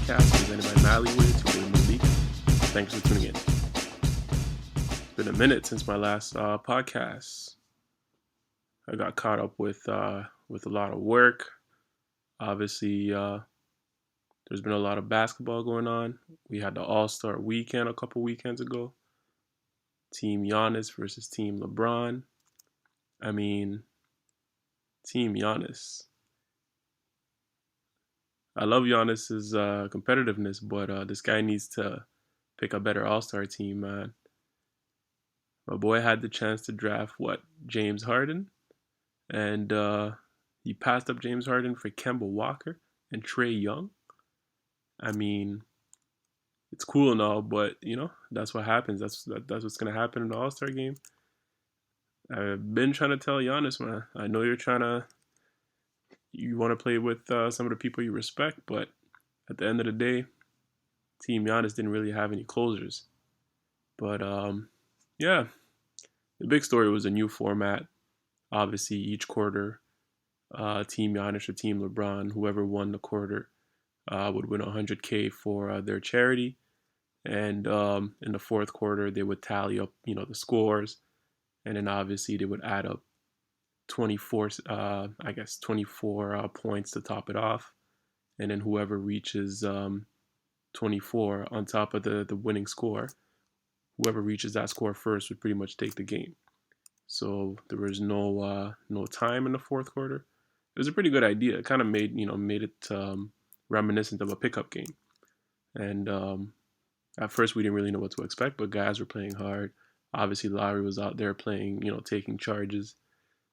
podcast presented by Mallyway to Malik. Thanks for tuning in. It's been a minute since my last podcast. I got caught up with a lot of work. Obviously, there's been a lot of basketball going on. We had the All-Star weekend a couple weekends ago. Team Giannis versus Team LeBron. I mean, Team Giannis. I love Giannis's competitiveness, but this guy needs to pick a better All-Star team, man. My boy had the chance to draft James Harden, and he passed up James Harden for Kemba Walker and Trae Young. I mean, it's cool and all, but that's what happens. That's what's gonna happen in the All-Star game. I've been trying to tell Giannis, man. I know you want to play with some of the people you respect, but at the end of the day, Team Giannis didn't really have any closers. But yeah, the big story was a new format. Obviously, each quarter, Team Giannis or Team LeBron, whoever won the quarter, would win $100K for their charity. And in the fourth quarter, they would tally up, the scores, and then obviously they would add up 24 points to top it off, and then whoever reaches 24 on top of the winning score, whoever reaches that score first would pretty much take the game. So there was no time in the fourth quarter. It was a pretty good idea. It kind of made it reminiscent of a pickup game. And at first we didn't really know what to expect, but guys were playing hard. Obviously Lowry was out there playing, taking charges.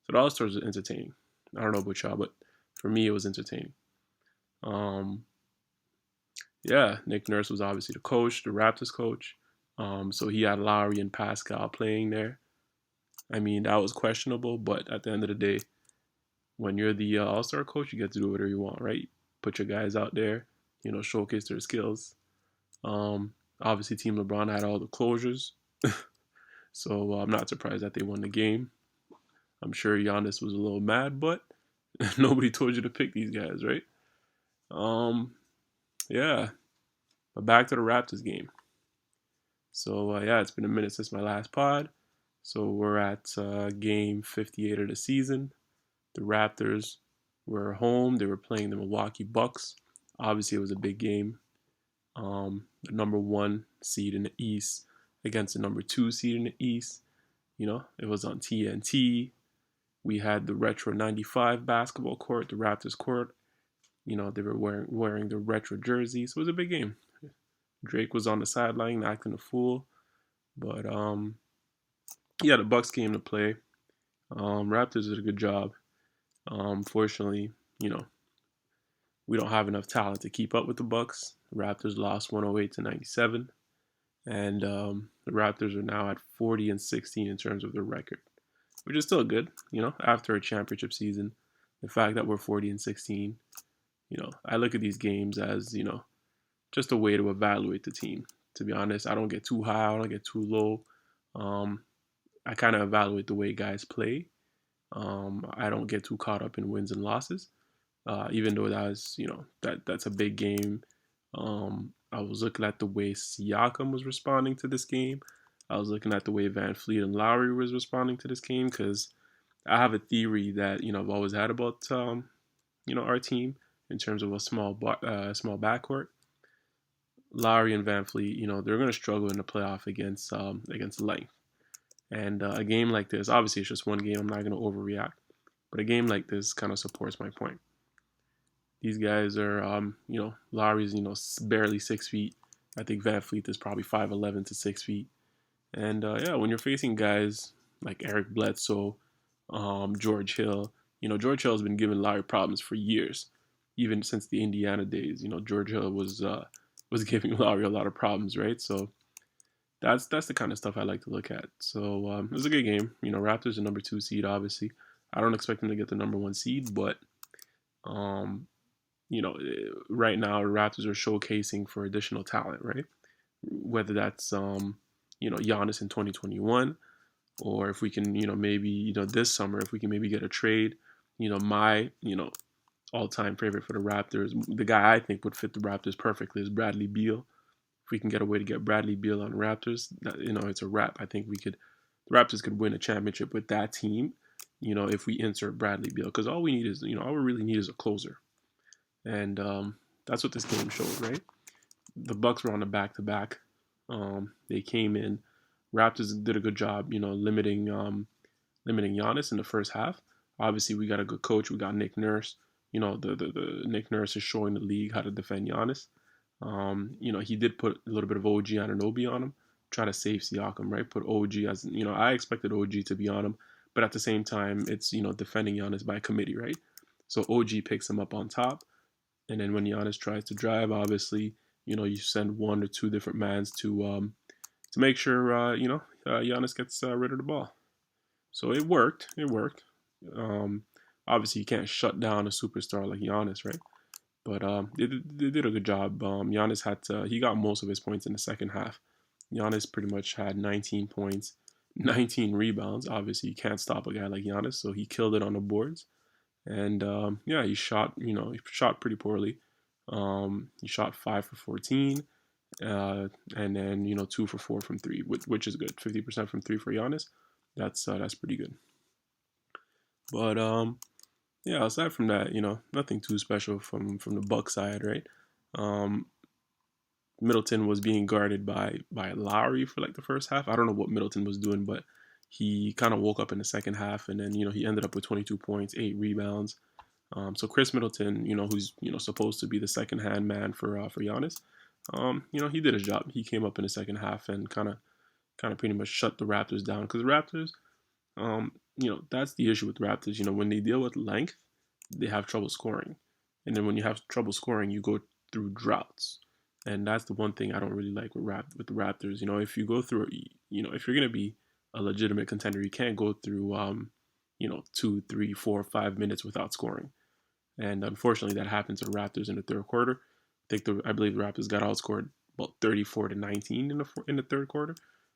So the All-Stars was entertaining. I don't know about y'all, but for me it was entertaining. Yeah, Nick Nurse was obviously the coach, the Raptors coach. So he had Lowry and Pascal playing there. I mean, that was questionable, but at the end of the day, when you're the All-Star coach, you get to do whatever you want, right? Put your guys out there, showcase their skills. Obviously, Team LeBron had all the closures. So I'm not surprised that they won the game. I'm sure Giannis was a little mad, but nobody told you to pick these guys, right? Yeah. But back to the Raptors game. So, it's been a minute since my last pod. So we're at game 58 of the season. The Raptors were home. They were playing the Milwaukee Bucks. Obviously, it was a big game. The number 1 seed in the East against the number 2 seed in the East. It was on TNT. We had the Retro 95 basketball court, the Raptors court. They were wearing the retro jerseys. So it was a big game. Drake was on the sideline acting a fool. But, the Bucks came to play. Raptors did a good job. Fortunately, we don't have enough talent to keep up with the Bucks. The Raptors lost 108-97. And the Raptors are now at 40-16 in terms of their record, which is still good, after a championship season. The fact that we're 40-16, I look at these games as, just a way to evaluate the team. To be honest, I don't get too high, I don't get too low. I kind of evaluate the way guys play. I don't get too caught up in wins and losses, even though that's a big game. I was looking at the way Siakam was responding to this game. I was looking at the way Van Fleet and Lowry was responding to this game, because I have a theory that I've always had about our team in terms of a small backcourt. Lowry and Van Fleet, they're going to struggle in the playoff against length. And a game like this, obviously it's just one game, I'm not going to overreact, but a game like this kind of supports my point. These guys are, Lowry's, barely 6 feet. I think Van Fleet is probably 5'11" to 6 feet. And when you're facing guys like Eric Bledsoe, George Hill, George Hill has been giving Lowry problems for years, even since the Indiana days. George Hill was giving Lowry a lot of problems, right? So that's the kind of stuff I like to look at. So it was a good game. Raptors are number 2 seed, obviously. I don't expect them to get the number 1 seed, but right now the Raptors are showcasing for additional talent, right? Whether that's Giannis in 2021, or if we can maybe this summer, if we can maybe get a trade, my all-time favorite for the Raptors. The guy I think would fit the Raptors perfectly is Bradley Beal. If we can get a way to get Bradley Beal on Raptors, it's a wrap. I think the Raptors could win a championship with that team. If we insert Bradley Beal, because all we need is, all we really need is a closer, and that's what this game showed, right? The Bucks were on a back-to-back. They came in. Raptors did a good job, limiting Giannis in the first half. Obviously, we got a good coach. We got Nick Nurse. The Nick Nurse is showing the league how to defend Giannis. He did put a little bit of OG Anunoby on him, try to save Siakam, right? Put OG as, I expected OG to be on him, but at the same time, it's, defending Giannis by committee, right? So OG picks him up on top, and then when Giannis tries to drive, obviously, you send one or two different mans to make sure, Giannis gets rid of the ball. So it worked. It worked. Obviously, you can't shut down a superstar like Giannis, right? But they did a good job. Giannis he got most of his points in the second half. Giannis pretty much had 19 points, 19 rebounds. Obviously, you can't stop a guy like Giannis, so he killed it on the boards. And he shot. He shot pretty poorly. He shot 5 for 14, and then 2 for 4 from three, which is good. 50% from three for Giannis. That's pretty good. But aside from that, nothing too special from the Buck side, right? Middleton was being guarded by Lowry for like the first half. I don't know what Middleton was doing, but he kind of woke up in the second half, and then he ended up with 22 points, 8 rebounds. So Chris Middleton, who's supposed to be the second hand man for Giannis, he did his job. He came up in the second half and kind of pretty much shut the Raptors down, because the Raptors, that's the issue with Raptors. When they deal with length, they have trouble scoring, and then when you have trouble scoring, you go through droughts, and that's the one thing I don't really like with the Raptors. If you go through, if you're gonna be a legitimate contender, you can't go through 2, 3, 4, 5 minutes without scoring. And unfortunately, that happened to the Raptors in the third quarter. I believe the Raptors got outscored about 34-19 in the third quarter,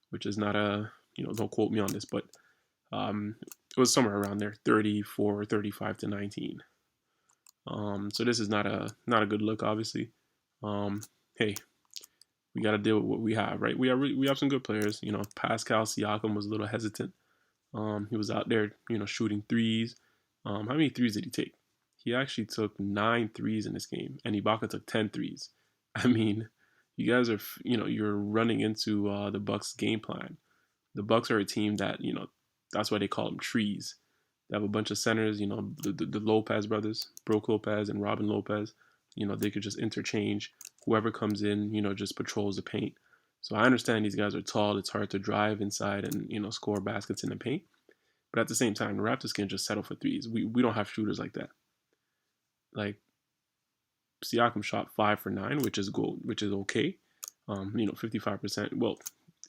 which is not don't quote me on this, but it was somewhere around there, 34, 35-19. So this is not a good look, obviously. Hey, we got to deal with what we have, right? We have some good players. Pascal Siakam was a little hesitant. He was out there, shooting threes. How many threes did he take? He actually took 9 threes in this game, and Ibaka took 10 threes. I mean, you guys are, you're running into the Bucks' game plan. The Bucks are a team that, that's why they call them trees. They have a bunch of centers, the Lopez brothers, Brook Lopez and Robin Lopez. They could just interchange. Whoever comes in, just patrols the paint. So I understand these guys are tall. It's hard to drive inside and, score baskets in the paint. But at the same time, the Raptors can just settle for threes. We don't have shooters like that. Like, Siakam shot 5 for 9, which is okay. 55%. Well,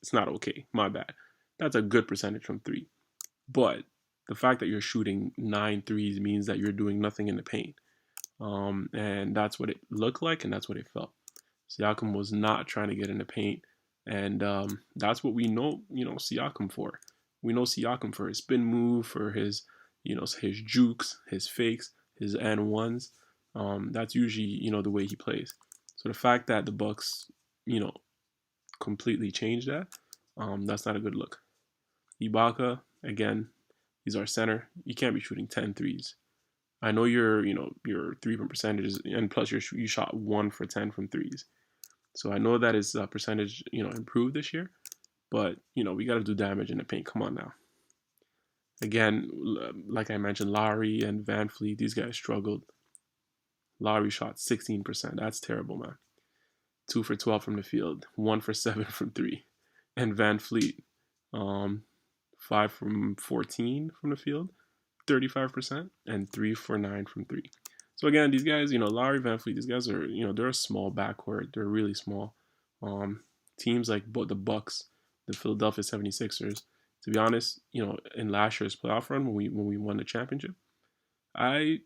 it's not okay. My bad. That's a good percentage from 3. But the fact that you're shooting 9 threes means that you're doing nothing in the paint. And that's what it looked like, and that's what it felt. Siakam was not trying to get in the paint, and that's what we know, Siakam for. We know Siakam for his spin move, for his, his jukes, his fakes, his and ones. That's usually, the way he plays. So the fact that the Bucks, completely changed that, that's not a good look. Ibaka, again, he's our center. You can't be shooting 10 threes. I know your 3-point percentage, and plus you shot 1 for 10 from threes. So I know that his percentage, improved this year, but we got to do damage in the paint. Come on now. Again, like I mentioned, Lowry and Van Fleet, these guys struggled. Lowry shot 16%. That's terrible, man. 2 for 12 from the field, 1 for 7 from 3, and Van Fleet, 5 from 14 from the field, 35%, and 3 for 9 from 3. So again, these guys, Lowry, Van Fleet, these guys are, they're a small backcourt. They're really small. Teams like the Bucks, the Philadelphia 76ers, to be honest, in last year's playoff run when we won the championship, I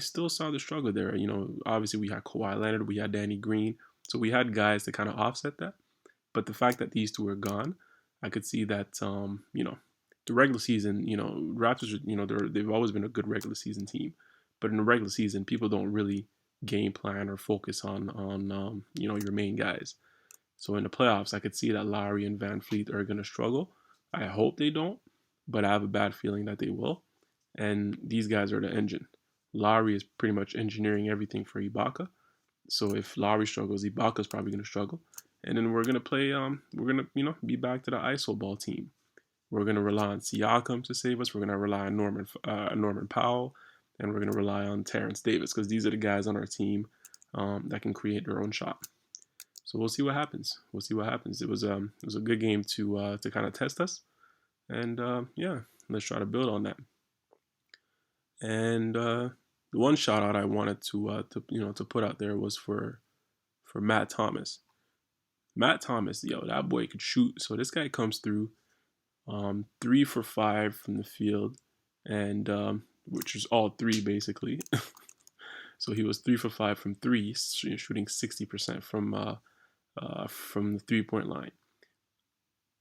still saw the struggle there. Obviously we had Kawhi Leonard, we had Danny Green, so we had guys to kind of offset that. But the fact that these two are gone, I could see that, the regular season, Raptors, they've always been a good regular season team. But in the regular season, people don't really game plan or focus on your main guys. So in the playoffs, I could see that Lowry and Van Fleet are going to struggle. I hope they don't, but I have a bad feeling that they will. And these guys are the engine. Lowry is pretty much engineering everything for Ibaka. So if Lowry struggles, Ibaka's probably going to struggle. And then we're going to play, we're going to, be back to the ISO ball team. We're going to rely on Siakam to save us. We're going to rely on Norman Powell. And we're going to rely on Terrence Davis because these are the guys on our team that can create their own shot. So we'll see what happens. We'll see what happens. It was a good game to kind of test us, and yeah, let's try to build on that. And the one shout out I wanted to put out there was for Matt Thomas. Matt Thomas, yo, that boy could shoot. So this guy comes through, 3 for 5 from the field, and which is all three basically. So he was 3 for 5 from three, shooting 60% from the 3-point line.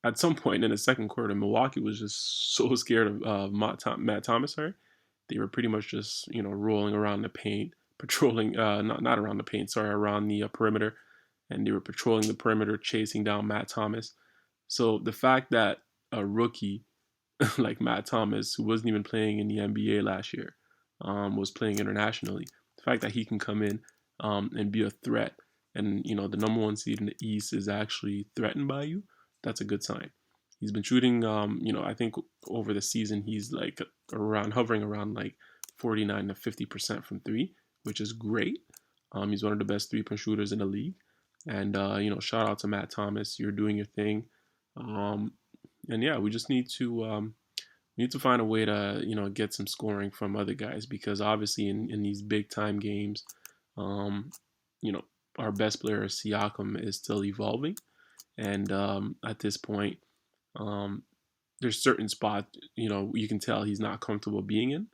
At some point in the second quarter, Milwaukee was just so scared of Matt Thomas. Sorry, they were pretty much just rolling around the paint, patrolling not around the paint, sorry, around the perimeter, and they were patrolling the perimeter, chasing down Matt Thomas. So the fact that a rookie like Matt Thomas, who wasn't even playing in the NBA last year, was playing internationally, the fact that he can come in and be a threat, and the number 1 seed in the East is actually threatened by you, that's a good sign. He's been shooting, I think over the season he's like hovering around like 49 to 50% from three, which is great. He's one of the best 3-point shooters in the league, and shout out to Matt Thomas. You're doing your thing, and yeah, we just need to find a way to get some scoring from other guys, because obviously in these big time games, our best player Siakam is still evolving, and at this point, there's certain spots you can tell he's not comfortable being in,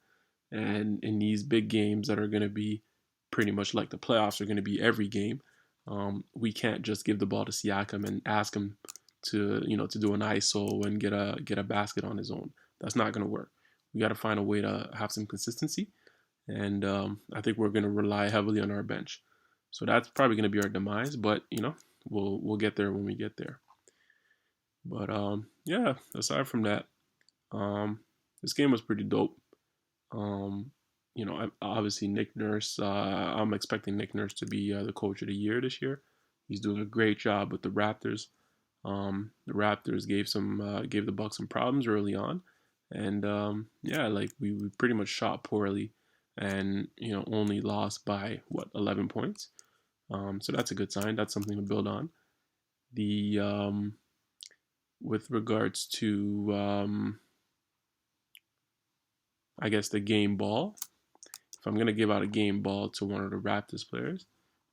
and in these big games that are going to be pretty much like the playoffs are going to be every game, we can't just give the ball to Siakam and ask him to do an ISO and get a basket on his own. That's not going to work. We got to find a way to have some consistency, and I think we're going to rely heavily on our bench. So that's probably going to be our demise, but we'll get there when we get there. But yeah, aside from that, this game was pretty dope. Obviously Nick Nurse. I'm expecting Nick Nurse to be the coach of the year this year. He's doing a great job with the Raptors. The Raptors gave the Bucks some problems early on, and yeah, like we pretty much shot poorly, and only lost by 11 points. So that's a good sign. That's something to build on. The with regards to I guess the game ball. If I'm gonna give out a game ball to one of the Raptors players,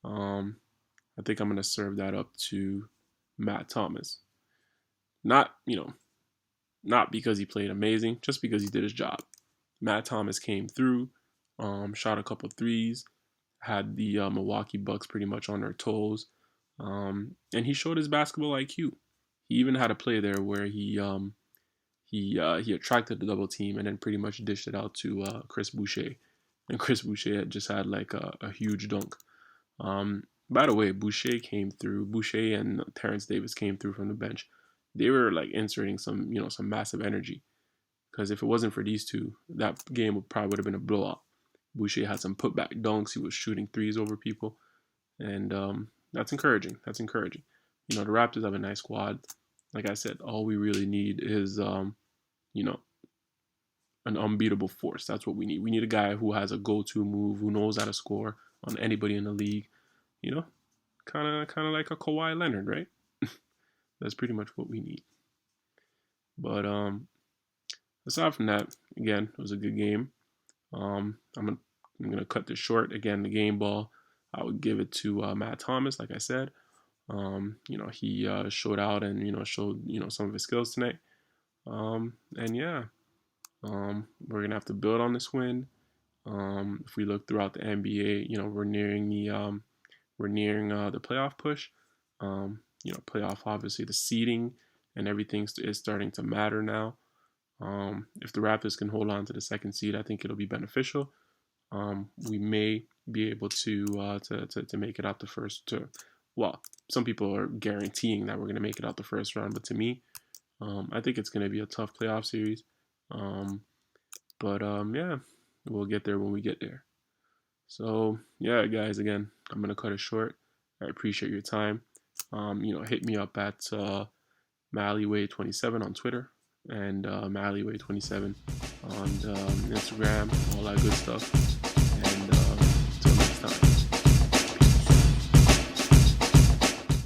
I think I'm gonna serve that up to Matt Thomas. Not because he played amazing, just because he did his job. Matt Thomas came through, shot a couple threes, had the Milwaukee Bucks pretty much on their toes, and he showed his basketball IQ. He even had a play there where he attracted the double team and then pretty much dished it out to Chris Boucher, and Chris Boucher just had like a huge dunk. By the way, Boucher and Terrence Davis came through from the bench. They were like inserting some massive energy, because if it wasn't for these two, that game would have been a blowout. Boucher had some putback dunks. He was shooting threes over people, and that's encouraging. The Raptors have a nice squad. Like I said, all we really need is an unbeatable force. That's what we need. We need a guy who has a go-to move, who knows how to score on anybody in the league. Kind of like a Kawhi Leonard, right? That's pretty much what we need. But aside from that, again, it was a good game. I'm gonna cut this short. Again, the game ball, I would give it to Matt Thomas. Like I said, he showed out and showed some of his skills tonight. And yeah, we're gonna have to build on this win. If we look throughout the NBA, we're nearing the playoff push. Playoff, obviously the seeding and everything is starting to matter now. If the Raptors can hold on to the second seed, I think it'll be beneficial. we may be able to make it out the first. Well, some people are guaranteeing that we're going to make it out the first round, but to me, I think it's going to be a tough playoff series. Um, but yeah, we'll get there when we get there. So yeah, guys, again, I'm gonna cut it short. I appreciate your time. Hit me up at Malleyway27 on Twitter and Malleyway27 on Instagram, all that good stuff.